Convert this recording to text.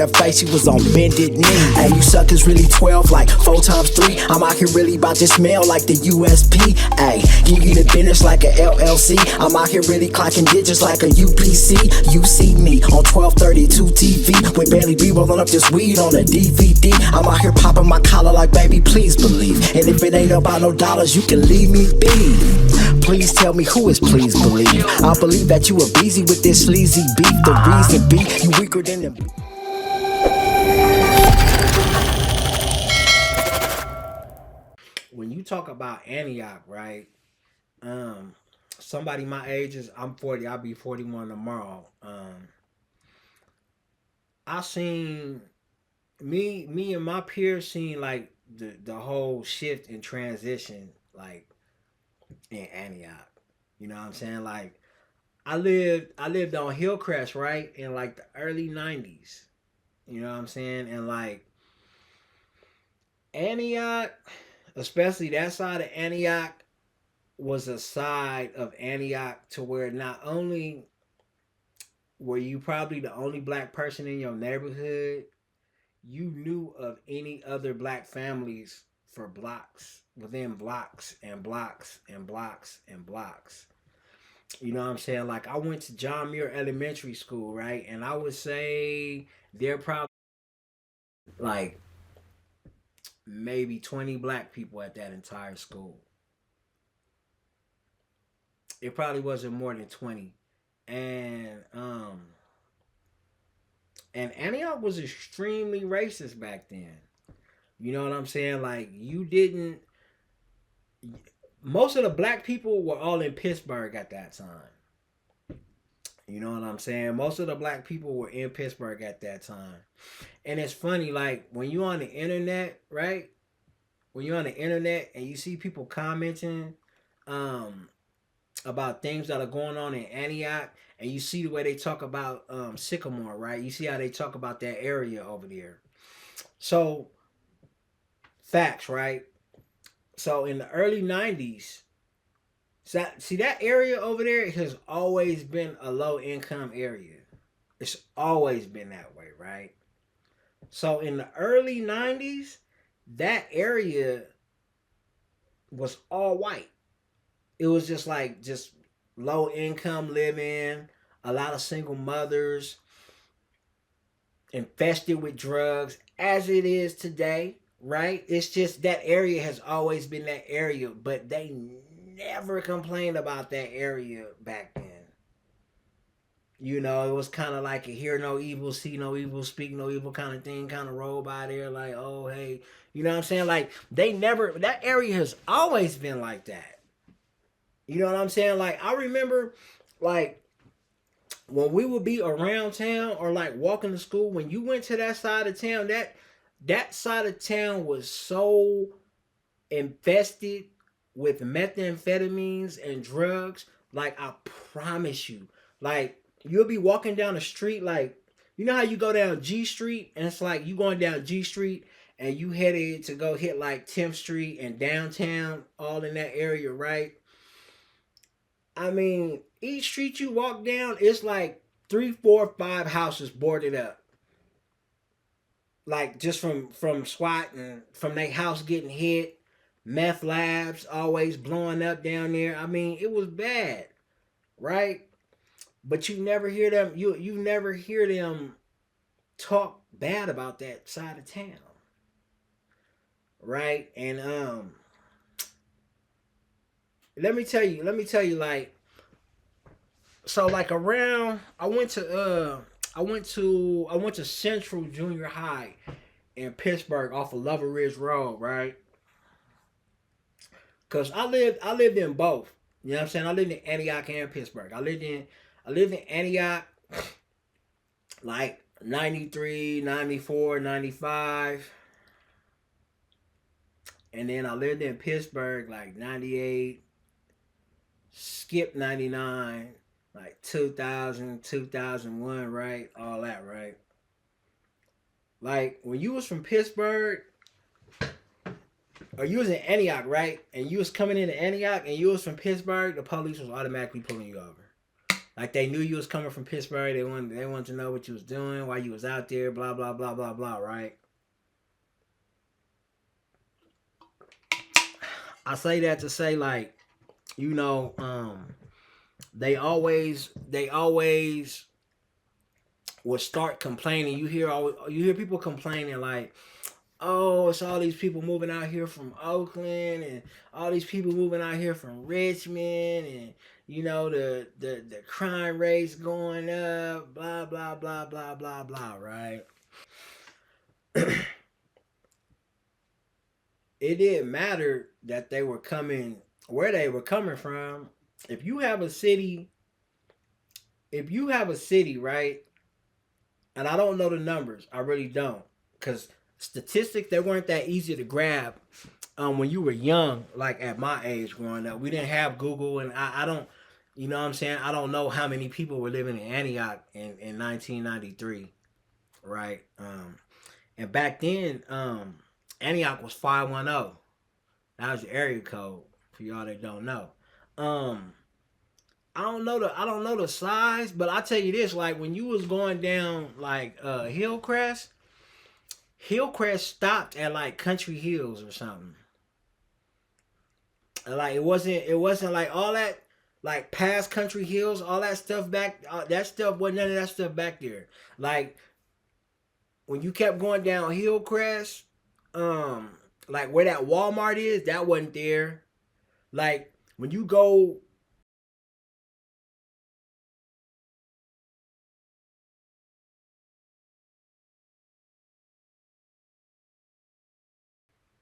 her face, she was on bended knee. Hey, you suckers really 12, like 4 times 3. I'm out here really about to smell like the USP. Hey, give you the business like a LLC. I'm out here really clocking digits like a UPC. You see me on 1232 TV with Bailey B rolling up this weed on a DVD. I'm out here popping my collar like baby, please believe. And if it ain't about no dollars, you can leave me be. Please tell me who is please believe. I believe that you are busy with this sleazy beef. The reason be you weaker than the. When you talk about Antioch, right? Somebody my age is I'm 40. I'll be 41 tomorrow. I seen me and my peers seen like the whole shift and transition like in Antioch. You know what I'm saying? Like I lived on Hillcrest, right? In like the early 90s. You know what I'm saying? And like Antioch, especially that side of Antioch, was a side of Antioch to where not only were you probably the only black person in your neighborhood, you knew of any other black families for blocks, within blocks and blocks and blocks and blocks. You know what I'm saying? Like I went to John Muir Elementary School, right? And I would say there probably like maybe 20 black people at that entire school. It probably wasn't more than 20. And and Antioch was extremely racist back then. You know what I'm saying? Like you didn't most of the black people were all in Pittsburgh at that time. You know what I'm saying? Most of the black people were in Pittsburgh at that time. And it's funny, like when you on the internet, right? When you're on the internet and you see people commenting um about things that are going on in Antioch, and you see the way they talk about Sycamore, right? You see how they talk about that area over there. So facts, right? So in the early 90s, see that area over there has always been a low income area. It's always been that way, right? So in the early 90s, that area was all white. It was just low income living, a lot of single mothers, infested with drugs, as it is today, right? It's just that area has always been that area, but they never complained about that area back then. You know, it was kind of like a hear no evil, see no evil, speak no evil kind of thing, kind of roll by there, like, oh, hey, you know what I'm saying? Like, they never, that area has always been like that. You know what I'm saying? Like, I remember, like, when we would be around town or like walking to school, when you went to that side of town, that side of town was so infested with methamphetamines and drugs. Like I promise you, like you'll be walking down the street, like you know how you go down G Street, and it's like you going down G Street and you headed to go hit like 10th Street and downtown, all in that area, right? I mean, each street you walk down, it's like 3, 4, 5 houses boarded up. Like just from swatting, from their house getting hit, meth labs always blowing up down there. I mean, it was bad, right? But you never hear them. You never hear them talk bad about that side of town, right? And let me tell you, like, so like around, I went to Central Junior High in Pittsburgh off of Lover Ridge Road, right? Cause I lived in both. You know what I'm saying? I lived in Antioch and Pittsburgh. I lived in Antioch like 93, 94, 95. And then I lived in Pittsburgh like 98, skip 99, like 2000, 2001, right? All that, right? Like when you was from Pittsburgh or you was in Antioch, right? And you was coming into Antioch and you was from Pittsburgh, the police was automatically pulling you over. Like they knew you was coming from Pittsburgh. They wanted to know what you was doing, why you was out there, blah blah blah blah blah. Right. I say that to say like, you know, they always would start complaining. You hear people complaining like, oh, it's all these people moving out here from Oakland and all these people moving out here from Richmond, and the crime rates going up, blah blah blah blah blah blah, right? It didn't matter that they were coming where they were coming from. If you have a city, if you have a city, right? And I don't know the numbers, I really don't, because statistics they weren't that easy to grab when you were young, like at my age growing up. We didn't have Google, and I don't, you know what I'm saying? I don't know how many people were living in Antioch in 1993, right? And back then, Antioch was 510. That was the area code for y'all that don't know. Um, I don't know the size, but I tell you this: like when you was going down like Hillcrest stopped at like Country Hills or something. Like it wasn't like all that like past Country Hills, all that stuff back. That stuff wasn't none of that stuff back there. Like when you kept going down Hillcrest, um, like where that Walmart is, that wasn't there. Like when you go.